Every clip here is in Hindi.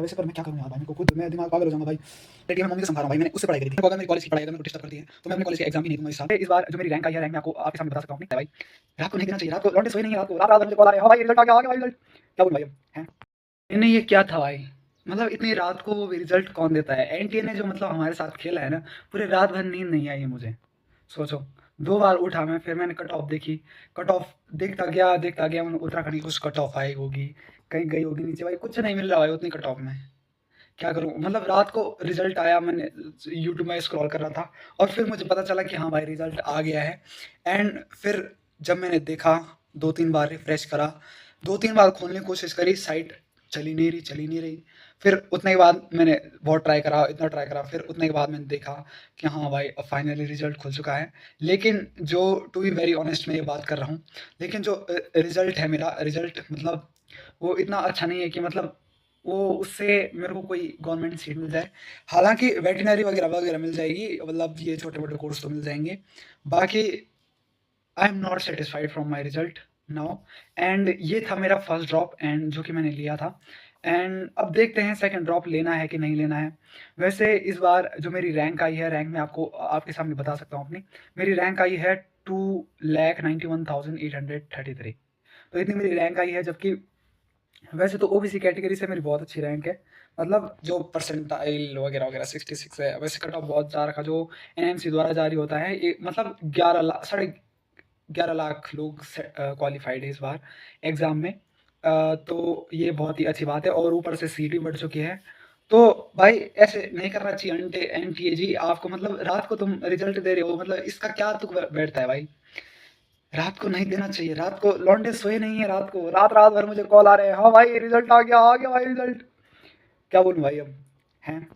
वैसे पर मैं क्या करूँ यार भाई, मेरे को खुद मैं दिमाग पागल हो जाऊँगा भाई। पेटीएम में मम्मी से समझा रहा हूँ भाई, मैंने उससे पढ़ाई करी थी। अगर मेरी कॉलेज की पढ़ाई अगर मेरे को डिस्टर्ब करती है तो मैं अपने कॉलेज के एग्जाम भी नहीं दूँगा इस साल। इस बार जो मेरी रैंक आई है, रैंक मैं आपको आपके सामने बता सकता हूँ अपनी भाई। रात को नहीं देना चाहिए, रात को लौंडे सोए नहीं है, रात को रात-रात भर मुझे कॉल आ रहे हैं, हाँ भाई रिजल्ट आ गया भाई रिजल्ट। क्या बोलूँ भाई अब, हैं? नहीं ये क्या था भाई, मतलब इतनी रात को वो रिजल्ट कौन देता है? एनटीए ने जो मतलब हमारे साथ खेला है ना, पूरे रात भर नींद नहीं आई है मुझे। सोचो, 2 बार उठा मैं, फिर मैंने कट ऑफ देखी, कट ऑफ देखता गया, मैंने उत्तराखंड की कुछ कट ऑफ आई होगी, कहीं गई होगी नीचे भाई, कुछ नहीं मिल रहा भाई उतनी कट ऑफ में। क्या करूँ? मतलब रात को रिज़ल्ट आया, मैंने यूट्यूब में स्क्रॉल कर रहा था और फिर मुझे पता चला कि हाँ भाई रिज़ल्ट आ गया है। एंड फिर जब मैंने देखा, 2-3 बार रिफ्रेश करा, 2-3 बार खोलने की कोशिश करी, साइट चली नहीं रही। फिर उतने के बाद मैंने बहुत ट्राई करा, इतना ट्राई करा, फिर उतने के बाद मैंने देखा कि हाँ भाई अब फाइनली रिज़ल्ट खुल चुका है। लेकिन जो टू बी वेरी ऑनेस्ट मैं ये बात कर रहा हूँ, लेकिन जो रिज़ल्ट है मेरा, रिज़ल्ट मतलब वो इतना अच्छा नहीं है कि मतलब वो उससे मेरे को कोई गवर्नमेंट सीट मिल जाए। हालाँकि वेटरनरी वगैरह मिल जाएगी, मतलब ये छोटे-मोटे कोर्स तो मिल जाएँगे। बाकी I am not satisfied from my result now. And ये था मेरा फर्स्ट ड्रॉप एंड जो कि मैंने लिया था। एंड अब देखते हैं सेकंड ड्रॉप लेना है कि नहीं लेना है। वैसे इस बार जो मेरी रैंक आई है, रैंक मैं आपको आपके सामने बता सकता हूँ अपनी। मेरी रैंक आई है 2,91,833। तो इतनी मेरी रैंक आई है, जबकि वैसे तो ओबीसी कैटेगरी से मेरी बहुत अच्छी रैंक है। मतलब जो परसेंटाइल वगैरह 66 है। वैसे कट ऑफ बहुत जा रखा जो एनएमसी द्वारा जारी होता है, ये मतलब 11 लाख साढ़े 11 लाख लोग क्वालिफाइड है इस बार एग्ज़ाम में। तो ये बहुत ही अच्छी बात है और ऊपर से सीट भी बढ़ चुकी है। तो भाई ऐसे नहीं करना चाहिए एनटीए जी आपको, मतलब रात को तुम रिजल्ट दे रहे हो, मतलब इसका क्या तुक बैठता है भाई? रात को नहीं देना चाहिए, रात को लौंडे सोए नहीं है, रात को रात भर मुझे कॉल आ रहे हैं, हाँ भाई रिजल्ट आ गया भाई रिजल्ट। क्या बोलूं भाई अब, हैं?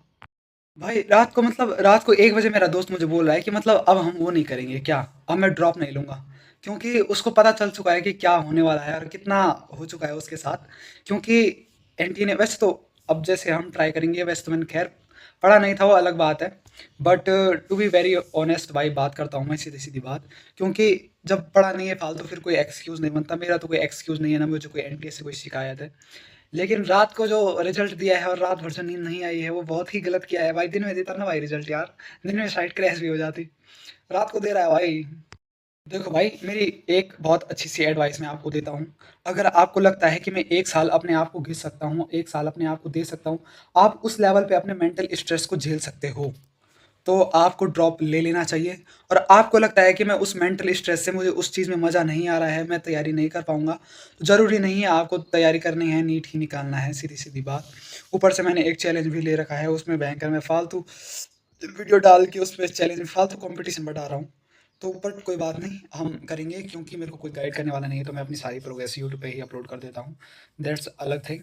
भाई रात को मतलब रात को 1 बजे मेरा दोस्त मुझे बोल रहा है कि मतलब अब हम वो नहीं करेंगे क्या, अब मैं ड्रॉप नहीं लूंगा, क्योंकि उसको पता चल चुका है कि क्या होने वाला है और कितना हो चुका है उसके साथ। क्योंकि एनटी ने वैसे तो, अब जैसे हम ट्राई करेंगे, वैसे तो मैंने खैर पढ़ा नहीं था वो अलग बात है। But to be very honest भाई बात करता हूँ मैं सीधी सीधी बात। क्योंकि जब पढ़ा नहीं है फालतू फिर कोई एक्सक्यूज़ नहीं बनता, मेरा तो कोई एक्सक्यूज़ नहीं है ना मुझे कोई एनटीए से कोई शिकायत है। लेकिन रात को जो रिजल्ट दिया है और रात भर जो नींद नहीं आई है वो बहुत ही गलत किया है भाई। दिन में देता ना भाई रिजल्ट यार, दिन में साइट क्रैश भी हो जाती, रात को दे रहा है भाई। देखो भाई मेरी एक बहुत अच्छी सी एडवाइस मैं आपको देता हूँ। अगर आपको लगता है कि मैं 1 साल अपने आप को घिस सकता हूँ, 1 साल अपने आप को दे सकता हूँ, आप उस लेवल पे अपने मेंटल स्ट्रेस को झेल सकते हो, तो आपको ड्रॉप ले लेना चाहिए। और आपको लगता है कि मैं उस मेंटल स्ट्रेस से मुझे उस चीज़ में मज़ा नहीं आ रहा है, मैं तैयारी नहीं कर पाऊँगा, तो ज़रूरी नहीं है आपको तैयारी करनी है, नीट ही निकालना है, सीधी-सीधी बात। ऊपर से मैंने एक चैलेंज भी ले रखा है, उसमें भयंकर मैं फालतू वीडियो डाल के उसमें चैलेंज में फालतू कॉम्पिटिशन बढ़ा रहा हूँ। तो बट कोई बात नहीं, हम करेंगे, क्योंकि मेरे को कोई गाइड करने वाला नहीं है, तो मैं अपनी सारी प्रोग्रेस यूट्यूब पे ही अपलोड कर देता हूँ। दैट्स अलग थिंग।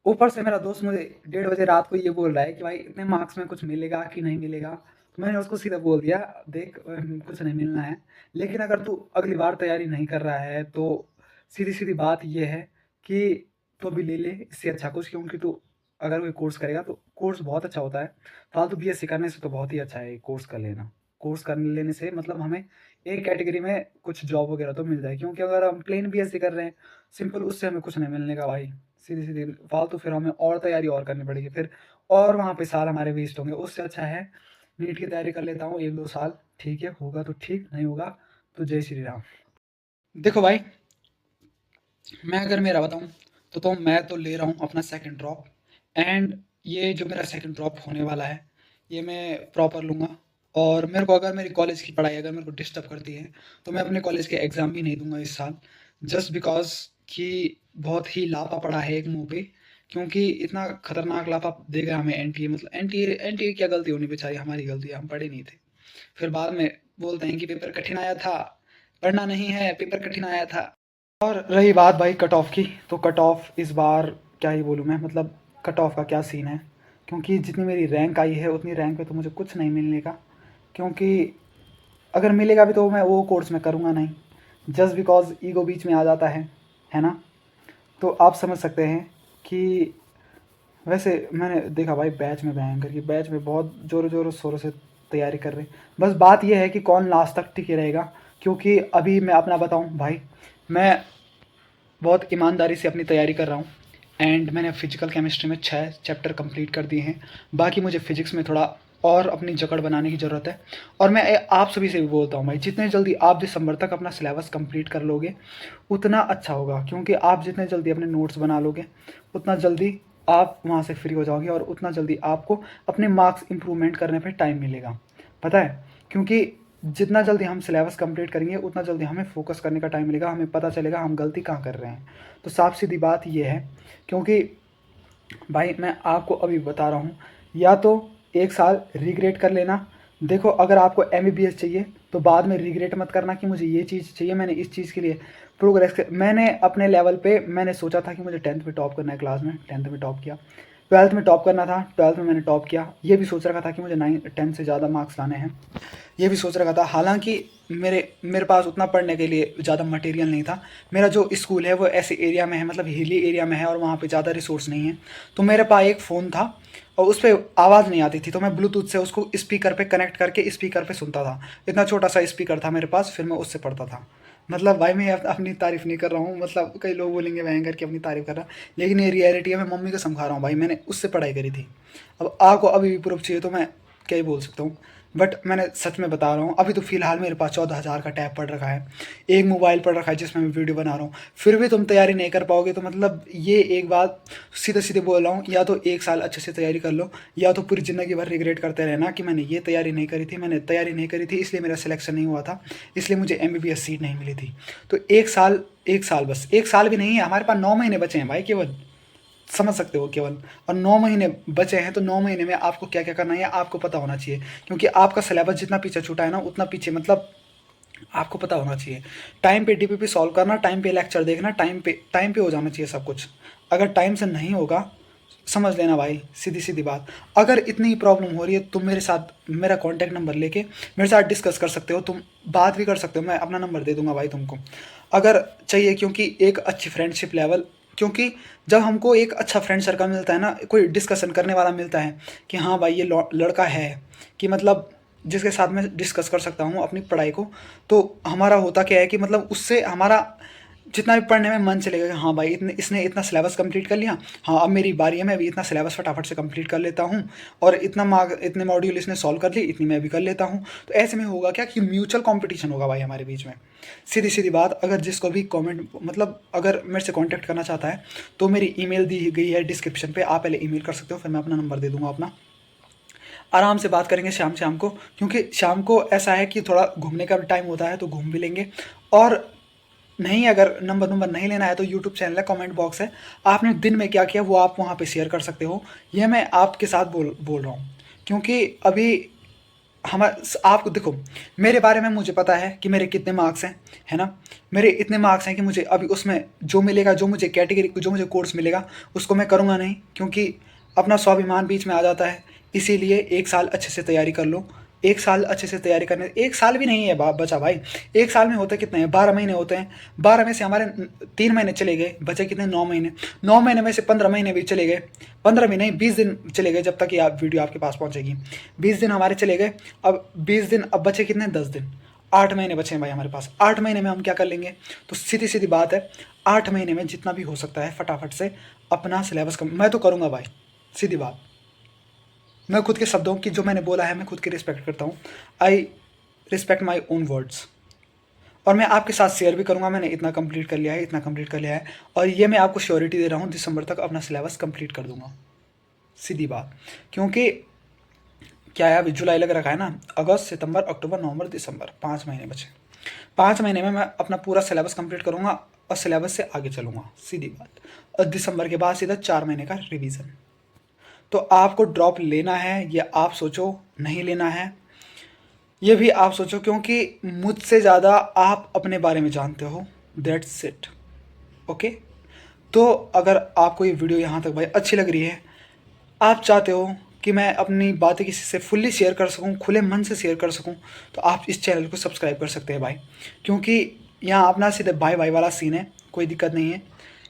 ऊपर से मेरा दोस्त मुझे 1:30 बजे रात को ये बोल रहा है कि भाई इतने मार्क्स में कुछ मिलेगा कि नहीं मिलेगा। तो मैंने उसको सीधा बोल दिया, देख कुछ नहीं मिलना है, लेकिन अगर तू अगली बार तैयारी नहीं कर रहा है तो सीधी सीधी बात ये है कि तू अभी ले ले, इससे अच्छा कुछ, क्योंकि तू अगर कोई कोर्स करेगा तो कोर्स बहुत अच्छा होता है। फालतू बीएससी करने से तो बहुत ही अच्छा है कोर्स कर लेना। कोर्स कर लेने से मतलब हमें एक कैटेगरी में कुछ जॉब वगैरह तो मिल जाए, क्योंकि अगर हम प्लेन बीएससी कर रहे हैं सिंपल, उससे हमें कुछ नहीं मिलने का भाई। सीधी-सीधी फालतू फिर हमें और तैयारी और करनी पड़ेगी फिर, और वहाँ पे साल हमारे वेस्ट होंगे। उससे अच्छा है नीट की तैयारी कर लेता हूँ 1-2 साल, ठीक है, होगा तो ठीक, नहीं होगा तो जय श्री राम। देखो भाई, मैं अगर मेरा बताऊँ तो मैं तो ले रहा हूँ अपना सेकंड ड्रॉप। एंड ये जो मेरा सेकंड ड्रॉप होने वाला है, ये मैं प्रॉपर लूँगा। और मेरे को अगर मेरी कॉलेज की पढ़ाई अगर मेरे को डिस्टर्ब करती है, तो मैं अपने कॉलेज के एग्ज़ाम भी नहीं दूँगा इस साल, जस्ट बिकॉज़ कि बहुत ही लापा पड़ा है एक मुँह पे। क्योंकि इतना खतरनाक लापा देगा हमें एनटीए, मतलब एनटीए एनटीए की क्या गलती होनी, बेचारी हमारी गलती है, हम पढ़े नहीं थे। फिर बाद में बोलते हैं कि पेपर कठिन आया था, पढ़ना नहीं है, पेपर कठिन आया था। और रही बात भाई कट ऑफ की, तो कट ऑफ इस बार क्या ही बोलूँ मैं, मतलब कट ऑफ का क्या सीन है। क्योंकि जितनी मेरी रैंक आई है उतनी रैंक पे तो मुझे कुछ नहीं मिलने का। क्योंकि अगर मिलेगा भी तो मैं वो कोर्स में करूँगा नहीं, जस्ट बिकॉज़ ईगो बीच में आ जाता है ना? तो आप समझ सकते हैं कि वैसे मैंने देखा भाई बैच में भयंकर की बैच में बहुत ज़ोरों शोरों से तैयारी कर रहे हैं। बस बात ये है कि कौन लास्ट तक टिके रहेगा। क्योंकि अभी मैं अपना बताऊँ भाई, मैं बहुत ईमानदारी से अपनी तैयारी कर रहा हूँ। एंड मैंने फिजिकल केमिस्ट्री में 6 चैप्टर कंप्लीट कर दिए हैं। बाकी मुझे फिजिक्स में थोड़ा और अपनी जकड़ बनाने की ज़रूरत है। और मैं आप सभी से भी बोलता हूँ भाई, जितने जल्दी आप दिसंबर तक अपना सिलेबस कंप्लीट कर लोगे उतना अच्छा होगा, क्योंकि आप जितने जल्दी अपने नोट्स बना लोगे उतना जल्दी आप वहाँ से फ्री हो जाओगे और उतना जल्दी आपको अपने मार्क्स इंप्रूवमेंट करने पे टाइम मिलेगा। पता है, क्योंकि जितना जल्दी हम सिलेबस कंप्लीट करेंगे उतना जल्दी हमें फोकस करने का टाइम मिलेगा, हमें पता चलेगा हम गलती कहाँ कर रहे हैं। तो साफ सीधी बात ये है, क्योंकि भाई मैं आपको अभी बता रहा हूँ, या तो एक साल रिग्रेट कर लेना। देखो, अगर आपको एमबीबीएस चाहिए तो बाद में रिग्रेट मत करना कि मुझे ये चीज़ चाहिए, मैंने इस चीज़ के लिए प्रोग्रेस कर। मैंने अपने लेवल पे मैंने सोचा था कि मुझे 10th में टॉप करना है, क्लास में 10th में टॉप किया। 12th में टॉप करना था, 12th में मैंने टॉप किया। ये भी सोच रखा था कि मुझे 10 से ज़्यादा मार्क्स लाने हैं, ये भी सोच रखा था। हालांकि मेरे मेरे पास उतना पढ़ने के लिए ज़्यादा मटेरियल नहीं था। मेरा जो स्कूल है वो ऐसे एरिया में है, मतलब हिली एरिया में है, और वहाँ पे ज़्यादा रिसोर्स नहीं है। तो मेरे पास एक फ़ोन था और उस पर आवाज़ नहीं आती थी, तो मैं ब्लूटूथ से उसको स्पीकर पे कनेक्ट करके स्पीकर पे सुनता था। इतना छोटा सा स्पीकर था मेरे पास, फिर मैं उससे पढ़ता था। मतलब भाई मैं अपनी तारीफ़ नहीं कर रहा हूँ, मतलब कई लोग बोलेंगे भयंकर की अपनी तारीफ़ कर रहा, लेकिन ये रियलिटी है। मैं मम्मी को समझा रहा हूँ भाई, मैंने उससे पढ़ाई करी थी। अब आपको अभी भी प्रूफ चाहिए तो मैं क्या ही बोल सकता हूँ, बट मैंने सच में बता रहा हूँ। अभी तो फ़िलहाल मेरे पास 14,000 का टैब पड़ रखा है, एक मोबाइल पड़ रखा है जिसमें मैं वीडियो बना रहा हूँ। फिर भी तुम तैयारी नहीं कर पाओगे, तो मतलब ये एक बात सीधे सीधे बोल रहा हूँ, या तो एक साल अच्छे से तैयारी कर लो, या तो पूरी ज़िंदगी भर रिग्रेट करते रहना कि मैंने ये तैयारी नहीं करी थी, मैंने तैयारी नहीं करी थी इसलिए मेरा सिलेक्शन नहीं हुआ था, इसलिए मुझे एमबीबीएस सीट नहीं मिली थी। तो एक साल बस, एक साल भी नहीं है, हमारे पास 9 महीने बचे हैं भाई केवल, समझ सकते हो केवल। और 9 महीने बचे हैं, तो 9 महीने में आपको क्या क्या करना है आपको पता होना चाहिए, क्योंकि आपका सिलेबस जितना पीछे छूटा है ना उतना पीछे, मतलब आपको पता होना चाहिए। टाइम पे डीपीपी सॉल्व करना, टाइम पे लेक्चर देखना, टाइम पे हो जाना चाहिए सब कुछ। अगर टाइम से नहीं होगा, समझ लेना भाई, सीधी सीधी बात। अगर इतनी प्रॉब्लम हो रही है, तुम मेरे साथ मेरा कॉन्टैक्ट नंबर लेके मेरे साथ डिस्कस कर सकते हो, तुम बात भी कर सकते हो, मैं अपना नंबर दे दूंगा भाई तुमको अगर चाहिए। क्योंकि एक अच्छी फ्रेंडशिप लेवल, क्योंकि जब हमको एक अच्छा फ्रेंड सर्कल मिलता है ना, कोई डिस्कशन करने वाला मिलता है कि हाँ भाई ये लड़का है, कि मतलब जिसके साथ मैं डिस्कस कर सकता हूँ अपनी पढ़ाई को, तो हमारा होता क्या है कि मतलब उससे हमारा जितना भी पढ़ने में मन चलेगा कि हाँ भाई इसने इतना सिलेबस कंप्लीट कर लिया, हाँ अब मेरी बारी है, मैं अभी इतना सिलेबस फटाफट से कंप्लीट कर लेता हूँ, और इतने मॉड्यूल इसने सॉल्व कर ली, इतनी मैं भी कर लेता हूँ। तो ऐसे में होगा क्या कि म्यूचुअल कंपटीशन होगा भाई हमारे बीच में। सीधी सीधी बात, अगर जिसको भी कमेंट, मतलब अगर मेरे से कांटेक्ट करना चाहता है तो मेरी ईमेल दी गई है डिस्क्रिप्शन पे, आप पहले ईमेल कर सकते हो, फिर मैं अपना नंबर दे दूंगा अपना। आराम से बात करेंगे शाम शाम को, क्योंकि शाम को ऐसा है कि थोड़ा घूमने का भी टाइम होता है, तो घूम भी लेंगे। और नहीं, अगर नंबर नंबर नहीं लेना है तो यूट्यूब चैनल है, कमेंट बॉक्स है, आपने दिन में क्या किया वो आप वहाँ पे शेयर कर सकते हो। ये मैं आपके साथ बोल बोल रहा हूँ, क्योंकि अभी हम आपको देखो, मेरे बारे में मुझे पता है कि मेरे कितने मार्क्स हैं, है ना। मेरे इतने मार्क्स हैं कि मुझे अभी उसमें जो मिलेगा, जो मुझे कैटेगरी, जो मुझे कोर्स मिलेगा उसको मैं करूँगा नहीं, क्योंकि अपना स्वाभिमान बीच में आ जाता है। इसीलिए एक साल अच्छे से तैयारी कर लो। एक साल अच्छे से तैयारी करने, एक साल भी नहीं है बचा भाई। एक साल में होते कितने हैं, 12 महीने होते हैं। 12 में से हमारे 3 महीने चले गए, बचे कितने, 9 महीने। 9 महीने में से 15 महीने भी चले गए, 15 भी नहीं, 20 दिन चले गए जब तक ये आप वीडियो आपके पास पहुंचेगी। 20 दिन हमारे चले गए। अब 20 दिन, अब बचे कितने, 10 दिन। 8 महीने बचे हैं भाई हमारे पास। 8 महीने में हम क्या कर लेंगे। तो सीधी सीधी बात है, 8 महीने में जितना भी हो सकता है फटाफट से अपना सिलेबस मैं तो करूँगा भाई, सीधी बात। मैं खुद के शब्दों की, जो मैंने बोला है, मैं खुद की रिस्पेक्ट करता हूँ। I respect my own words. और मैं आपके साथ शेयर भी करूँगा, मैंने इतना कंप्लीट कर लिया है, इतना कंप्लीट कर लिया है, और ये मैं आपको श्योरिटी दे रहा हूँ, दिसंबर तक अपना सिलेबस कंप्लीट कर दूंगा, सीधी बात। क्योंकि क्या है, अभी जुलाई लग रखा है ना, अगस्त सितंबर अक्टूबर नवंबर दिसंबर, 5 महीने बचे। 5 महीने में मैं अपना पूरा सिलेबस कंप्लीट करूँगा और सिलेबस से आगे चलूँगा, सीधी बात। और दिसंबर के बाद सीधा 4 महीने का रिवीजन। तो आपको ड्रॉप लेना है, ये आप सोचो, नहीं लेना है ये भी आप सोचो, क्योंकि मुझसे ज़्यादा आप अपने बारे में जानते हो, दैट्स इट। ओके। तो अगर आपको ये वीडियो यहाँ तक भाई अच्छी लग रही है, आप चाहते हो कि मैं अपनी बातें किसी से फुल्ली शेयर कर सकूं, खुले मन से शेयर कर सकूं, तो आप इस चैनल को सब्सक्राइब कर सकते हैं भाई। क्योंकि यहाँ अपना सीधे भाई भाई वाला सीन है, कोई दिक्कत नहीं है,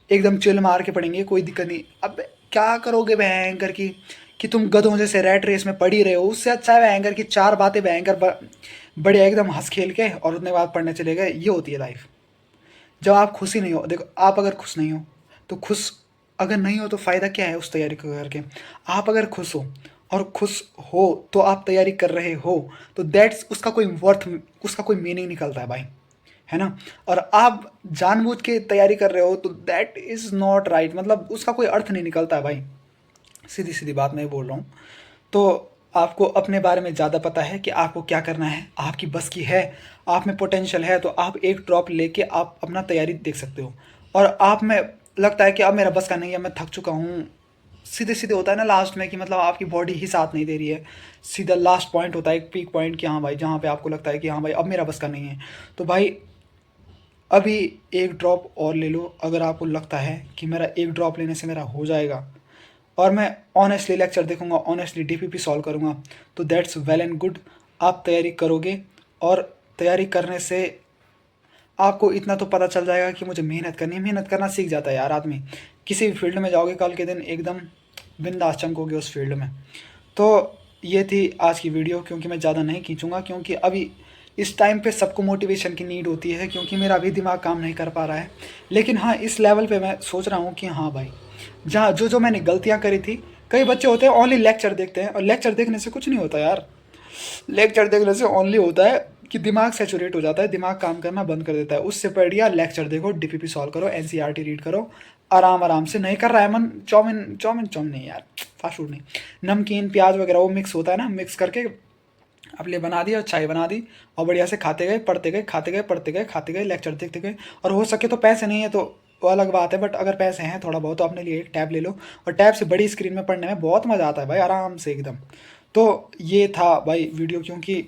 एकदम चिल मार के पढ़ेंगे, कोई दिक्कत नहीं। अब क्या करोगे भयंकर की, कि तुम गधों जैसे रैट रेस में पढ़ी रहे हो, उससे अच्छा है भयंकर की 4 बातें भयंकर बढ़िया एकदम हंस खेल के और उतने बाद पढ़ने चले गए। ये होती है लाइफ। जब आप खुश ही नहीं हो, देखो आप अगर खुश नहीं हो तो खुश अगर नहीं हो तो फ़ायदा क्या है उस तैयारी को करके? आप अगर खुश हो और खुश हो तो आप तैयारी कर रहे हो, तो दैट्स उसका कोई मीनिंग निकलता है भाई, है ना? और आप जानबूझ के तैयारी कर रहे हो तो दैट इज़ नॉट राइट, मतलब उसका कोई अर्थ नहीं निकलता है भाई। सीधी-सीधी बात मैं बोल रहा हूँ। तो आपको अपने बारे में ज़्यादा पता है कि आपको क्या करना है, आपकी बस की है, आप में पोटेंशियल है, तो आप एक ड्रॉप लेके आप अपना तैयारी देख सकते हो। और आप में लगता है कि अब मेरा बस का नहीं है, मैं थक चुका हूँ, सीधे-सीधे होता है ना लास्ट में कि मतलब आपकी बॉडी ही साथ नहीं दे रही है, सीधा लास्ट पॉइंट होता है, एक पीक पॉइंट कि हाँ भाई, जहाँ पे आपको लगता है कि हाँ भाई, अब मेरा बस का नहीं है। तो भाई अभी एक ड्रॉप और ले लो, अगर आपको लगता है कि मेरा एक ड्रॉप लेने से मेरा हो जाएगा और मैं ऑनेस्टली लेक्चर देखूंगा, ऑनेस्टली डीपीपी सॉल्व करूंगा, तो दैट्स वेल एंड गुड। आप तैयारी करोगे और तैयारी करने से आपको इतना तो पता चल जाएगा कि मुझे मेहनत करनी है। मेहनत करना सीख जाता है यार आदमी, किसी भी फील्ड में जाओगे कल के दिन एकदम बिंदास चमकोगे उस फील्ड में। तो ये थी आज की वीडियो, क्योंकि मैं ज़्यादा नहीं खींचूंगा, क्योंकि अभी इस टाइम पे सबको मोटिवेशन की नीड होती है, क्योंकि मेरा अभी दिमाग काम नहीं कर पा रहा है। लेकिन हाँ, इस लेवल पे मैं सोच रहा हूँ कि हाँ भाई, जहाँ जो जो मैंने गलतियाँ करी थी, कई बच्चे होते हैं ओनली लेक्चर देखते हैं, और लेक्चर देखने से कुछ नहीं होता यार। लेक्चर देखने से ओनली होता है कि दिमाग सेचुरेट हो जाता है, दिमाग काम करना बंद कर देता है। उससे बढ़िया लेक्चर देखो, डीपीपी सॉल्व करो, एनसीईआरटी रीड करो, आराम आराम से। नहीं कर रहा है मन, चाउमीन चाउमीन चाउमीन नहीं यार, फास्ट फूड नहीं, नमकीन प्याज वगैरह वो मिक्स होता है ना, मिक्स करके अपने बना दी और चाय बना दी, और बढ़िया से खाते गए, पढ़ते गए, खाते गए, पढ़ते गए, खाते गए, लेक्चर देखते गए। और हो सके तो पैसे नहीं है तो वो अलग बात है, बट अगर पैसे हैं थोड़ा बहुत तो अपने लिए एक टैब ले लो, और टैब से बड़ी स्क्रीन में पढ़ने में बहुत मज़ा आता है भाई, आराम से एकदम। तो ये था भाई वीडियो, क्योंकि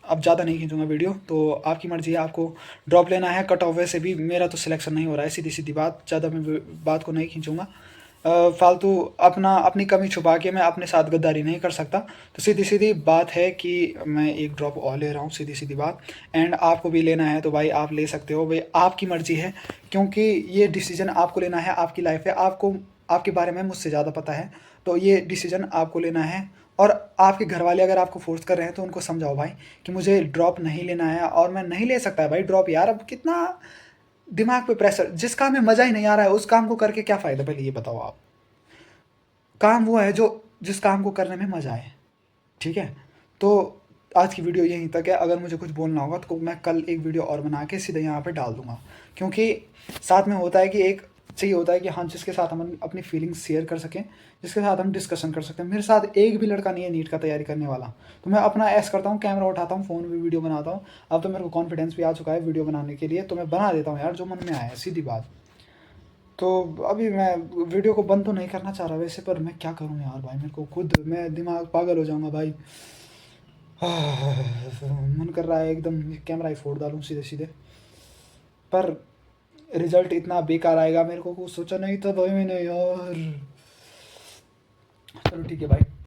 अब ज़्यादा नहीं खींचूंगा वीडियो, तो आपकी मर्ज़ी है, आपको ड्रॉप लेना है कट ऑफ। वैसे भी मेरा तो सिलेक्शन नहीं हो रहा है, सीधी सीधी बात, ज़्यादा मैं बात को नहीं खींचूंगा। फालतू अपनी कमी छुपा के मैं अपने साथ गद्दारी नहीं कर सकता। तो सीधी सीधी बात है कि मैं एक ड्रॉप और ले रहा हूँ, सीधी सीधी बात। एंड आपको भी लेना है तो भाई आप ले सकते हो भाई, आपकी मर्ज़ी है, क्योंकि ये डिसीजन आपको लेना है, आपकी लाइफ है, आपको आपके बारे में मुझसे ज़्यादा पता है, तो ये डिसीजन आपको लेना है। और आपके घर वाले अगर आपको फोर्स कर रहे हैं तो उनको समझाओ भाई कि मुझे ड्रॉप नहीं लेना है, और मैं नहीं ले सकता है भाई ड्रॉप यार। अब कितना दिमाग पे प्रेशर, जिस काम में मज़ा ही नहीं आ रहा है उस काम को करके क्या फ़ायदा, पहले ये बताओ आप। काम वो है जो जिस काम को करने में मज़ा आए, ठीक है? तो आज की वीडियो यहीं तक है। अगर मुझे कुछ बोलना होगा तो मैं कल एक वीडियो और बना के सीधे यहाँ पे डाल दूँगा, क्योंकि साथ में होता है कि एक चाहिए होता है कि हाँ, जिसके साथ हम अपनी फीलिंग्स शेयर कर सकें, जिसके साथ हम डिस्कशन कर सकते हैं। मेरे साथ एक भी लड़का नहीं है नीट का तैयारी करने वाला, तो मैं अपना ऐश करता हूँ, कैमरा उठाता हूँ, फ़ोन में वीडियो बनाता हूँ। अब तो मेरे को कॉन्फिडेंस भी आ चुका है वीडियो बनाने के लिए, तो मैं बना देता हूँ यार जो मन में आया है, सीधी बात। तो अभी मैं वीडियो को बंद तो नहीं करना चाह रहा वैसे, पर मैं क्या करूँ यार भाई, मेरे को खुद मैं दिमाग पागल हो जाऊँगा भाई। मन कर रहा है एकदम कैमरा ही फोड़ डालूँ सीधे सीधे, पर रिजल्ट इतना बेकार आएगा मेरे को कुछ सोचा नहीं था भाई मैंने यार। चलो ठीक है भाई।